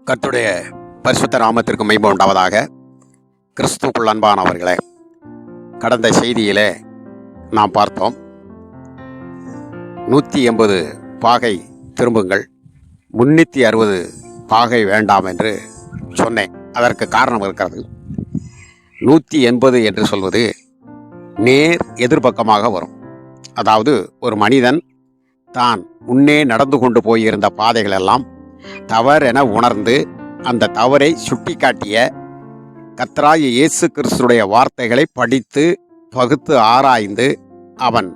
கர்த்தருடைய பரிசுத்த நாமத்திற்கு மகிமை உண்டாவதாக. கிறிஸ்துவுக்குள் அன்பானவர்களே, கடந்த செய்தியிலே நாம் பார்த்தோம் 180 பாகை திரும்புங்கள், 360 பாகை வேண்டாம் என்று சொன்னேன். அதற்கு காரணம் இருக்கிறது. 180 என்று சொல்வது நேர் எதிர்பக்கமாக வரும். அதாவது ஒரு மனிதன் தான் முன்னே நடந்து கொண்டு போயிருந்த பாதைகளெல்லாம் தவறென உணர்ந்து அந்த தவறை சுட்டிக்காட்டிய கர்த்தராகிய இயேசு கிறிஸ்துடைய வார்த்தைகளை படித்து பகுத்து ஆராய்ந்து அவன்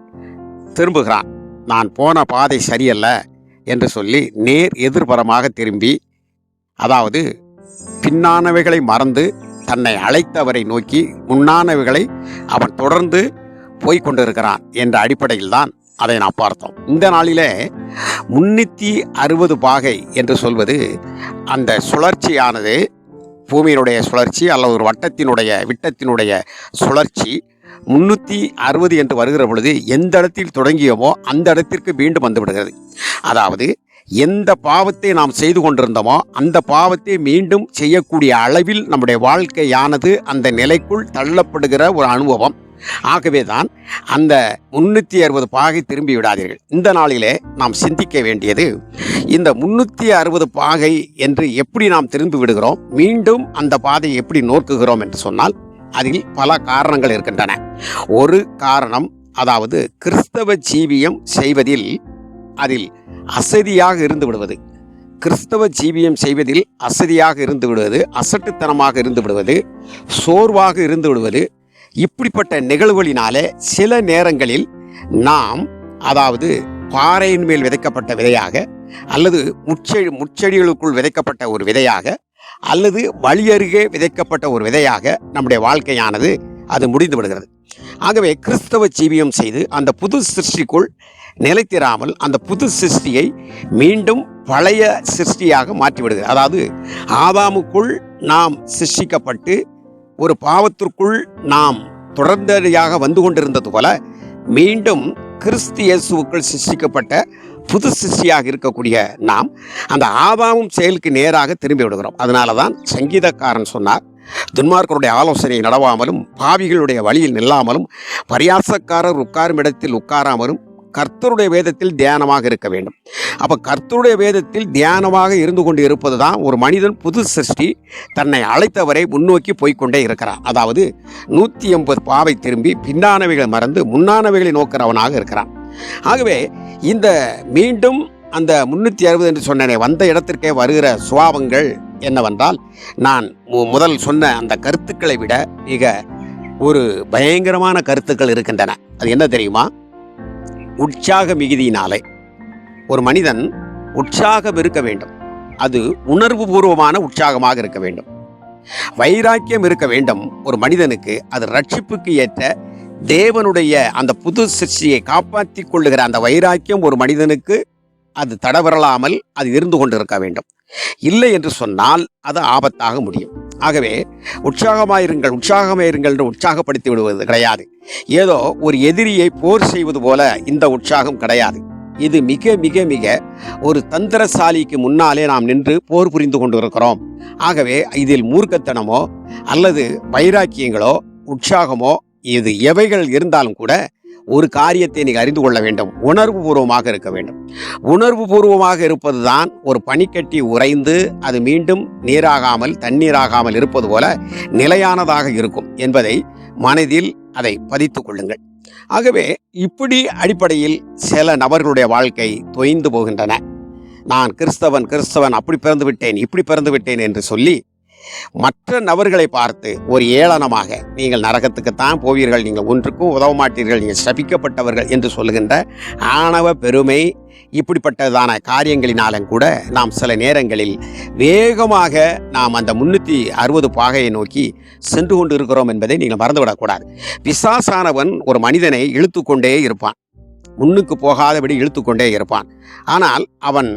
திரும்புகிறான். நான் போன பாதை சரியல்ல என்று சொல்லி நேர் எதிர்புறமாக திரும்பி, அதாவது பின்னானவைகளை மறந்து தன்னை அழைத்தவரை நோக்கி முன்னானவைகளை அவன் தொடர்ந்து போய்கொண்டிருக்கிறான் என்ற அடிப்படையில் தான் அதை நாம் பார்த்தோம். இந்த நாளிலே 360 பாகை என்று சொல்வது அந்த சுழற்சியானது பூமியினுடைய சுழற்சி அல்லது ஒரு விட்டத்தினுடைய சுழற்சி 360 என்று வருகிற பொழுது எந்த இடத்தில் தொடங்கியோமோ அந்த இடத்திற்கு மீண்டும் வந்து விடுகிறது. அதாவது எந்த பாவத்தை நாம் செய்து கொண்டிருந்தோமோ அந்த பாவத்தை மீண்டும் செய்யக்கூடிய அளவில் நம்முடைய வாழ்க்கையானது அந்த நிலைக்குள் தள்ளப்படுகிற ஒரு அனுபவம். ஆகவே தான் அந்த 360 பாகை திரும்பி விடாதீர்கள். இந்த நாளிலே நாம் சிந்திக்க வேண்டியது, இந்த 360 பாகை என்று எப்படி நாம் திரும்பி விடுகிறோம், மீண்டும் அந்த பாதையை எப்படி நோக்குகிறோம் என்று சொன்னால் அதில் பல காரணங்கள் இருக்கின்றன. ஒரு காரணம், அதாவது கிறிஸ்தவ ஜீவியம் செய்வதில் அதில் அசதியாக இருந்து விடுவது. கிறிஸ்தவ ஜீவியம் செய்வதில் அசதியாக இருந்து விடுவது, அசட்டுத்தனமாக இருந்து விடுவது, சோர்வாக இருந்து விடுவது, இப்படிப்பட்ட நிகழ்வுகளினாலே சில நேரங்களில் நாம், அதாவது பாறையின் மேல் விதைக்கப்பட்ட விதையாக, அல்லது முச்செடிகளுக்குள் விதைக்கப்பட்ட ஒரு விதையாக, அல்லது வழியருகே விதைக்கப்பட்ட ஒரு விதையாக நம்முடைய வாழ்க்கையானது அது முடிந்து விடுகிறது. ஆகவே கிறிஸ்தவ ஜீவியம் செய்து அந்த புது சிருஷ்டிக்குள் நிலைத்திராமல் அந்த புது சிருஷ்டியை மீண்டும் பழைய சிருஷ்டியாக மாற்றிவிடுகிறது. அதாவது ஆதாமுக்குள் நாம் சிருஷ்டிக்கப்பட்டு ஒரு பாவத்திற்குள் நாம் தொடர்ந்தடியாக வந்து கொண்டிருந்தது போல மீண்டும் கிறிஸ்து இயேசுவுக்குள் சிருஷ்டிக்கப்பட்ட புது சிருஷ்டியாக இருக்கக்கூடிய நாம் அந்த ஆதாமும் செயலுக்கு நேராக திரும்பி விடுகிறோம். அதனால தான் சங்கீதக்காரன் சொன்னார், துன்மார்க்கருடைய ஆலோசனை நடவாமலும் பாவிகளுடைய வழியில் நில்லாமலும் பரியாசக்காரர் உட்காரும் இடத்தில் உட்காராமலும் கர்த்தருடைய வேதத்தில் தியானமாக இருக்க வேண்டும். அப்போ கர்த்தருடைய வேதத்தில் தியானமாக இருந்து கொண்டு இருப்பது தான் ஒரு மனிதன் புது சிருஷ்டி தன்னை அழைத்தவரை முன்னோக்கி போய்கொண்டே இருக்கிறான். அதாவது 180 பாவை திரும்பி பின்னானவைகளை மறந்து முன்னானவைகளை நோக்கிறவனாக இருக்கிறான். ஆகவே இந்த மீண்டும் அந்த 360 என்று சொன்னேனே, வந்த இடத்திற்கே வருகிற சுபாவங்கள் என்னவென்றால், நான் முதல் சொன்ன அந்த கருத்துக்களை விட மிக ஒரு பயங்கரமான கருத்துக்கள் இருக்கின்றன. அது என்ன தெரியுமா? உற்சாக மிகுதியினாலே ஒரு மனிதன் உற்சாகம் இருக்க வேண்டும். அது உணர்வு பூர்வமான உற்சாகமாக இருக்க வேண்டும். வைராக்கியம் இருக்க வேண்டும் ஒரு மனிதனுக்கு. அது ரட்சிப்புக்கு ஏற்ற தேவனுடைய அந்த புது சிருஷ்டியை காப்பாற்றி கொள்ளுகிற அந்த வைராக்கியம் ஒரு மனிதனுக்கு அது தடவரலாமல் அது இருந்து கொண்டு இருக்க வேண்டும். இல்லை என்று சொன்னால் அது ஆபத்தாக முடியும். ஆகவே உற்சாகமாயிருங்கள் என்று உற்சாகப்படுத்தி விடுவது கிடையாது. ஏதோ ஒரு எதிரியை போர் செய்வது போல இந்த உற்சாகம் கிடையாது. இது மிக மிக மிக ஒரு தந்திரசாலிக்கு முன்னாலே நாம் நின்று போர் புரிந்து கொண்டு இருக்கிறோம். ஆகவே இதில் மூர்க்கத்தனமோ அல்லது வைராக்கியங்களோ உற்சாகமோ இது எவைகள் இருந்தாலும் கூட ஒரு காரியத்தை நீங்கள் அறிந்து கொள்ள வேண்டும், உணர்வு பூர்வமாக இருக்க வேண்டும். உணர்வு பூர்வமாக இருப்பது தான் ஒரு பனிக்கட்டி உறைந்து அது மீண்டும் நீராகாமல் தண்ணீராகாமல் இருப்பது போல நிலையானதாக இருக்கும் என்பதை மனதில் அதை பதித்து கொள்ளுங்கள். ஆகவே இப்படி அடிப்படையில் சில நபர்களுடைய வாழ்க்கை தொய்ந்து போகின்றன. நான் கிறிஸ்தவன் அப்படி பிறந்து விட்டேன் இப்படி பிறந்து விட்டேன் என்று சொல்லி மற்ற நபர்களை பார்த்து ஒரு ஏளனமாக, நீங்கள் நரகத்துக்குத்தான் போவீர்கள், நீங்கள் ஒன்றுக்கும் உதவ மாட்டீர்கள், நீங்கள் சபிக்கப்பட்டவர்கள் என்று சொல்லுகின்ற ஆணவ பெருமை, இப்படிப்பட்டதான காரியங்களினாலும் கூட நாம் சில நேரங்களில் வேகமாக நாம் அந்த 360 பாகையை நோக்கி சென்று கொண்டு இருக்கிறோம் என்பதை நீங்கள் மறந்துவிடக்கூடாது. பிசாசானவன் ஒரு மனிதனை இழுத்து கொண்டே இருப்பான், முன்னுக்கு போகாதபடி இழுத்து கொண்டே இருப்பான். ஆனால் அவன்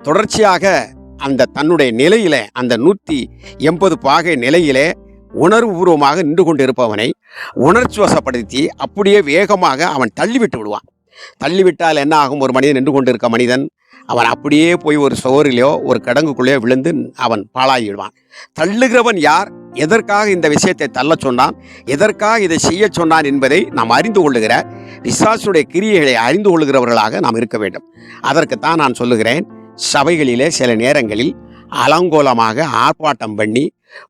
தொடர்ச்சியாக அந்த தன்னுடைய நிலையிலே, அந்த 180 பாகை நிலையிலே உணர்வுபூர்வமாக நின்று கொண்டு இருப்பவனை உணர்ச்சி வசப்படுத்தி அப்படியே வேகமாக அவன் தள்ளிவிட்டு விடுவான். தள்ளிவிட்டால் என்ன ஆகும்? ஒரு மனிதன் நின்று கொண்டிருக்க மனிதன் அவன் அப்படியே போய் ஒரு சுவரிலையோ ஒரு கிடங்குக்குள்ளேயோ விழுந்து அவன் பாழாகிடுவான். தள்ளுகிறவன் யார், எதற்காக இந்த விஷயத்தை தள்ள சொன்னான், எதற்காக இதை செய்ய சொன்னான் என்பதை நாம் அறிந்து கொள்ளுகிற பிசாசுடைய கிரியைகளை அறிந்து கொள்ளுகிறவர்களாக நாம் இருக்க வேண்டும். அதற்குத்தான் நான் சொல்லுகிறேன், சபைகளிலே சில நேரங்களில் அலங்கோலமாக ஆர்ப்பாட்டம் பண்ணி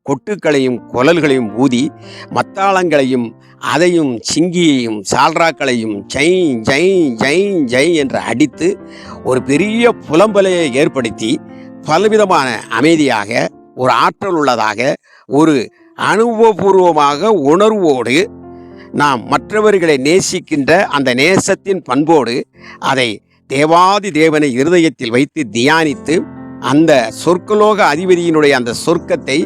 கொட்டுக்களையும் குழல்களையும் ஊதி மத்தாளங்களையும் அதையும் சிங்கியையும் சால்ராக்களையும் ஜை ஜை ஜை ஜை என்று அடித்து ஒரு பெரிய புலம்பலையை ஏற்படுத்தி பலவிதமான அமைதியாக ஒரு ஆற்றல் உள்ளதாக ஒரு அனுபவபூர்வமாக உணர்வோடு நாம் மற்றவர்களை நேசிக்கின்ற அந்த நேசத்தின் பண்போடு அதை தேவாதி தேவனை இருதயத்தில் வைத்து தியானித்து அந்த சொர்க்கலோக அதிபதியினுடைய அந்த சொர்க்கத்தை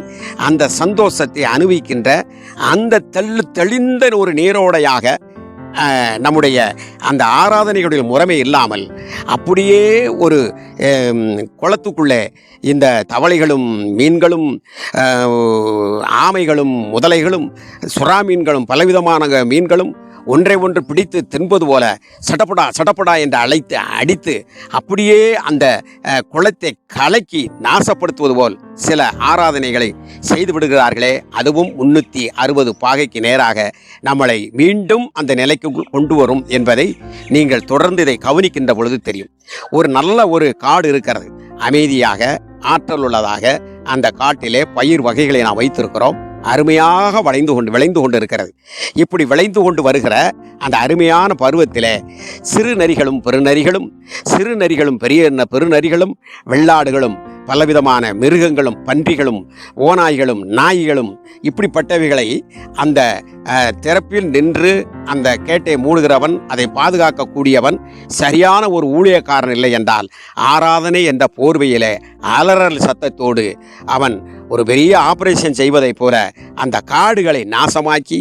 அந்த சந்தோஷத்தை அனுபவிக்கின்ற அந்த தெளிந்த ஒரு நீரோடையாக நம்முடைய அந்த ஆராதனைகளுடைய முறைமை இல்லாமல் அப்படியே ஒரு குளத்துக்குள்ளே இந்த தவளைகளும் மீன்களும் ஆமைகளும் முதலைகளும் சுறா மீன்களும் பலவிதமான மீன்களும் ஒன்றை ஒன்று பிடித்து தின்பது போல சடப்படா சடப்படா என்று அடித்து அப்படியே அந்த குளத்தை கலக்கி நாசப்படுத்துவது போல் சில ஆராதனைகளை செய்து விடுகிறார்களே, அதுவும் 360 பாகைக்கு நேராக நம்மளை மீண்டும் அந்த நிலைக்கு கொண்டு வரும் என்பதை நீங்கள் தொடர்ந்து இதை கவனிக்கின்ற பொழுது தெரியும். ஒரு நல்ல ஒரு காடு இருக்கிறது, அமைதியாக ஆற்றல் உள்ளதாக. அந்த காட்டிலே பயிர் வகைகளை நாம் வைத்திருக்கிறோம், அருமையாக விளைந்து கொண்டு இருக்கிறது. இப்படி விளைந்து கொண்டு வருகிற அந்த அருமையான பருவத்திலே சிறு நரிகளும் பெருநரிகளும், சிறு நரிகளும் பெருநரிகளும், வெள்ளாடுகளும், பலவிதமான மிருகங்களும், பன்றிகளும், ஓநாய்களும், நாய்களும், இப்படிப்பட்டவைகளை அந்த திறப்பில் நின்று அந்த கேட்டை மூடுகிறவன், அதை பாதுகாக்கக்கூடியவன் சரியான ஒரு ஊழியக்காரன் இல்லை என்றால் ஆராதனை என்ற போர்வையிலே அலறல் சத்தத்தோடு அவன் ஒரு பெரிய ஆபரேஷன் செய்வதைப் போல அந்த காடுகளை நாசமாக்கி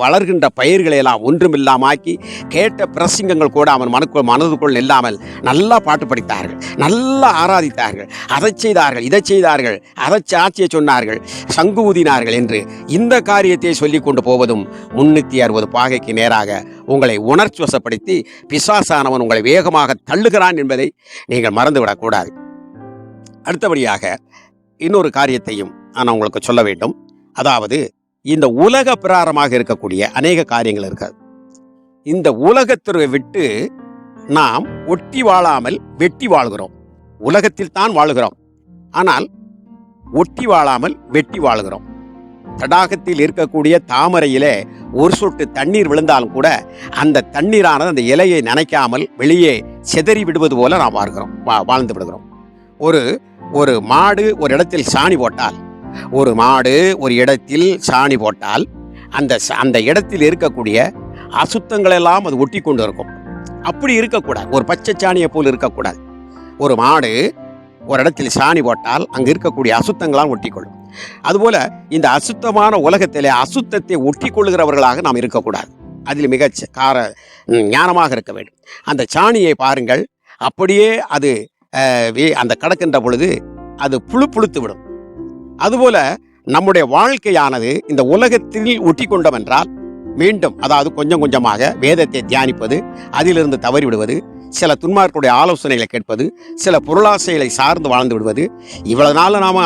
வளர்கின்ற பயிர்களை எல்லாம் ஒன்றுமில்லாமாக்கி கேட்ட பிரசங்கங்கள் கூட அவன் மனதுக்குள் இல்லாமல் நல்லா பாட்டு படித்தார்கள், நல்லா ஆராதித்தார்கள், அதை செய்தார்கள், இதை செய்தார்கள், அதை சாட்சியை சொன்னார்கள், சங்கு ஊதினார்கள் என்று இந்த காரியத்தை சொல்லிக் கொண்டு போவதும் 360 பாகைக்கு நேராக உங்களை உணர்ச்சி வசப்படுத்தி பிசாசானவன் உங்களை வேகமாக தள்ளுகிறான் என்பதை நீங்கள் மறந்துவிடக்கூடாது. அடுத்தபடியாக இன்னொரு காரியத்தையும் நான் உங்களுக்கு சொல்ல வேண்டும். அதாவது இந்த உலக பிரகாரமாக இருக்கக்கூடிய அநேக காரியங்கள் இருக்காது. இந்த உலகத்தை விட்டு நாம் ஒட்டி வாழாமல் வெட்டி வாழ்கிறோம். உலகத்தில் தான் வாழுகிறோம், ஆனால் ஒட்டி வாழாமல் வெட்டி வாழ்கிறோம். தடாகத்தில் இருக்கக்கூடிய தாமரையிலே ஒரு சொட்டு தண்ணீர் விழுந்தாலும் கூட அந்த தண்ணீரானது அந்த இலையை நனைக்காமல் வெளியே சிதறி விடுவது போல நாம் வாழ்ந்து விடுகிறோம். ஒரு மாடு ஒரு இடத்தில் சாணி போட்டால், ஒரு மாடு ஒரு இடத்தில் சாணி போட்டால் அந்த இடத்தில் இருக்கக்கூடிய அசுத்தங்களெல்லாம் அது ஒட்டி கொண்டு இருக்கும். அப்படி இருக்கக்கூடாது, ஒரு பச்சை சாணியை போல் இருக்கக்கூடாது. ஒரு மாடு ஒரு இடத்தில் சாணி போட்டால் அங்கு இருக்கக்கூடிய அசுத்தங்களாம் ஒட்டிக்கொள்ளும். அதுபோல இந்த அசுத்தமான உலகத்திலே அசுத்தத்தை ஒட்டி கொள்ளுகிறவர்களாக நாம் இருக்கக்கூடாது. அதில் மிக ஞானமாக இருக்க வேண்டும். அந்த சாணியை பாருங்கள், அப்படியே அது அந்த கடக்கின்ற பொழுது அது புழுத்து விடும். அதுபோல நம்முடைய வாழ்க்கையானது இந்த உலகத்தில் ஒட்டி கொண்டோம் என்றால் மீண்டும், அதாவது கொஞ்சம் கொஞ்சமாக வேதத்தை தியானிப்பது, அதிலிருந்து தவறி விடுவது, சில துன்மார்க்குடைய ஆலோசனைகளை கேட்பது, சில பொருளாசைகளை சார்ந்து வாழ்ந்து விடுவது, இவ்வளவு நாள் நாம்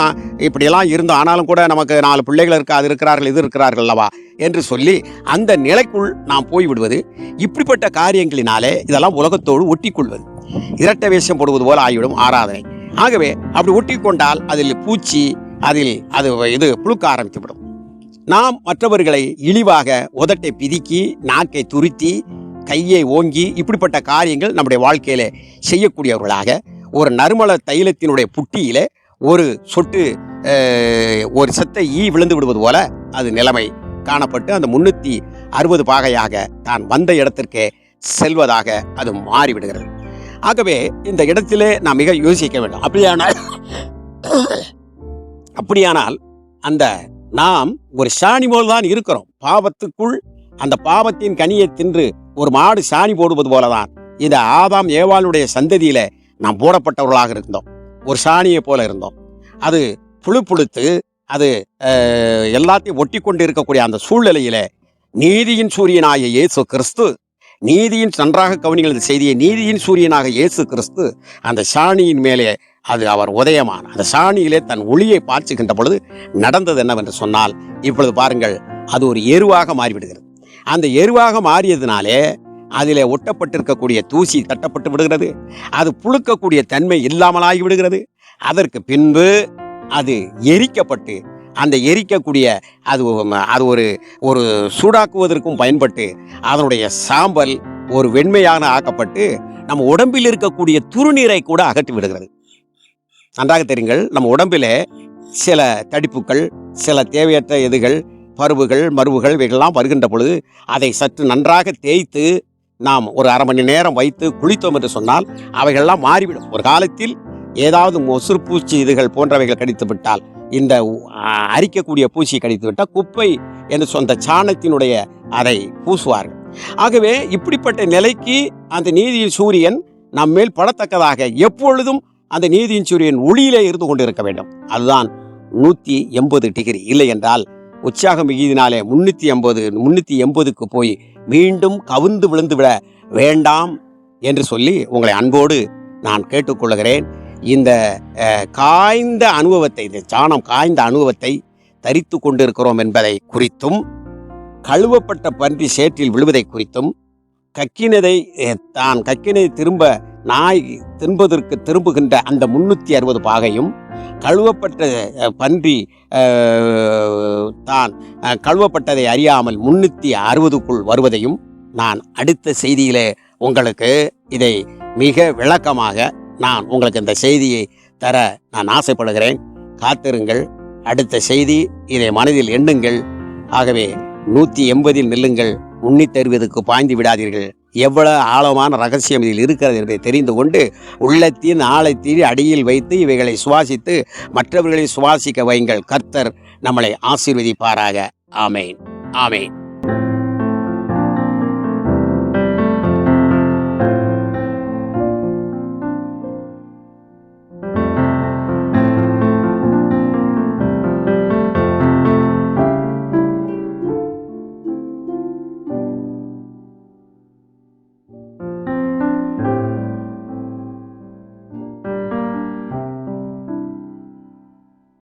இப்படியெல்லாம் இருந்தோம், ஆனாலும் கூட நமக்கு 4 பிள்ளைகள் அது இருக்கிறார்கள் இது இருக்கிறார்கள் அல்லவா என்று சொல்லி அந்த நிலைக்குள் நாம் போய்விடுவது, இப்படிப்பட்ட காரியங்களினாலே இதெல்லாம் உலகத்தோடு ஒட்டி கொள்வது, இரட்டை வேஷம் போடுவது போல ஆகிவிடும் ஆராதனை. ஆகவே அப்படி ஒட்டி கொண்டால் அதில் பூச்சி, அதில் இது புழுக்க ஆரம்பித்துவிடும். நாம் மற்றவர்களை இழிவாக உதட்டை பிதுக்கி, நாக்கை துருத்தி, கையை ஓங்கி, இப்படிப்பட்ட காரியங்கள் நம்முடைய வாழ்க்கையில செய்யக்கூடியவர்களாக, ஒரு நறுமண தைலத்தினுடைய புட்டியிலே ஒரு சொட்டு ஒரு செத்தை விழுந்து விடுவது போல அது நிலைமை காணப்பட்டு அந்த 360 பாகையாக தான் வந்த இடத்திற்கே செல்வதாக அது மாறிவிடுகிறது. ஆகவே இந்த இடத்திலே நாம் மிக யோசிக்க வேண்டும். அப்படியானால் அந்த நாம் ஒரு சாணி போல் தான் இருக்கிறோம். பாவத்துக்குள் அந்த பாவத்தின் கனியை தின்று ஒரு மாடு சாணி போடுவது போலதான் இந்த ஆதாம் ஏவாளுடைய சந்ததியில நாம் போடப்பட்டவர்களாக இருந்தோம். ஒரு சாணியை போல இருந்தோம். அது புழுத்து அது எல்லாத்தையும் ஒட்டி கொண்டு இருக்கக்கூடிய அந்த சூழ்நிலையில நீதியின் சூரியனாய இயேசு கிறிஸ்து நீதியின் நன்றாக கவனிங்கள் இந்த செய்தியை. நீதியின் சூரியனாக இயேசு கிறிஸ்து அந்த சாணியின் மேலே அவர் உதயமான அந்த சாணியிலே தன் ஒளியை பாய்ச்சுகின்ற பொழுது நடந்தது என்னவென்று சொன்னால், இப்பொழுது பாருங்கள், அது ஒரு எருவாக மாறிவிடுகிறது. அந்த எருவாக மாறியதுனாலே அதிலே ஒட்டப்பட்டிருக்கக்கூடிய தூசி தட்டப்பட்டு விடுகிறது. அது புழுக்கக்கூடிய தன்மை இல்லாமலாகி விடுகிறது. அதற்கு பின்பு அது எரிக்கப்பட்டு, அந்த எரிக்கக்கூடிய அது ஒரு ஒரு சூடாக்குவதற்கும் பயன்பட்டு அதனுடைய சாம்பல் ஒரு வெண்மையான ஆக்கப்பட்டு நம்ம உடம்பில் இருக்கக்கூடிய துருநீரை கூட அகற்றி விடுகிறது. நன்றாக தெரியுங்கள், நம்ம உடம்பிலே சில தடிப்புகள், சில தேவையற்ற எதுகள், பருவுகள், மருவுகள் இவைகள்லாம் வருகின்ற பொழுது அதை சற்று நன்றாக தேய்த்து நாம் ஒரு அரை மணி நேரம் வைத்து குளித்தோம் என்று சொன்னால் அவைகள்லாம் மாறிவிடும். ஒரு காலத்தில் ஏதாவது மொசுறு பூச்சி இதுகள் போன்றவைகள் கடித்து விட்டால், இந்த அரிக்கக்கூடிய பூச்சி கடித்து விட்டால் குப்பை என்று சொந்த சாணத்தினுடைய அதை பூசுவார்கள். ஆகவே இப்படிப்பட்ட நிலைக்கு அந்த நீதியின் சூரியன் நம்மேல் படத்தக்கதாக எப்பொழுதும் அந்த நீதியின் சூரியன் ஒளியிலே இருந்து கொண்டு இருக்க வேண்டும். அதுதான் 180 டிகிரி. இல்லை என்றால் உற்சாக மிகுதினாலே 380க்கு போய் மீண்டும் கவுந்து விழுந்து விட வேண்டாம் என்று சொல்லி உங்களை அன்போடு நான் கேட்டுக்கொள்கிறேன். இந்த காய்ந்த அனுபவத்தை, இந்த சாணம் காய்ந்த அனுபவத்தை தரித்து கொண்டிருக்கிறோம் என்பதை குறித்தும், கழுவப்பட்ட பன்றி சேற்றில் விழுவதை குறித்தும், கக்கினதை திரும்ப நாய் தின்பதற்கு திரும்புகின்ற அந்த 360 பாகையும், கழுவப்பட்ட பன்றி தான் கழுவப்பட்டதை அறியாமல் 360க்குள் வருவதையும் நான் அடுத்த செய்தியிலே உங்களுக்கு இதை மிக விளக்கமாக நான் உங்களுக்கு இந்த செய்தியை தர நான் ஆசைப்படுகிறேன். காத்திருங்கள். அடுத்த செய்தி, இதை மனதில் எண்ணுங்கள். ஆகவே 180 நில்லுங்கள், 360க்கு பாய்ந்து விடாதீர்கள். எவ்வளவு ஆழமான ரகசியம் இதில் இருக்கிறது என்பதை தெரிந்து கொண்டு உள்ளத்தின் ஆழத்தில் அடியில் வைத்து இவைகளை சுவாசித்து மற்றவர்களை சுவாசிக்க வையுங்கள். கர்த்தர் நம்மளை ஆசீர்வதிப்பாராக. ஆமேன், ஆமேன்.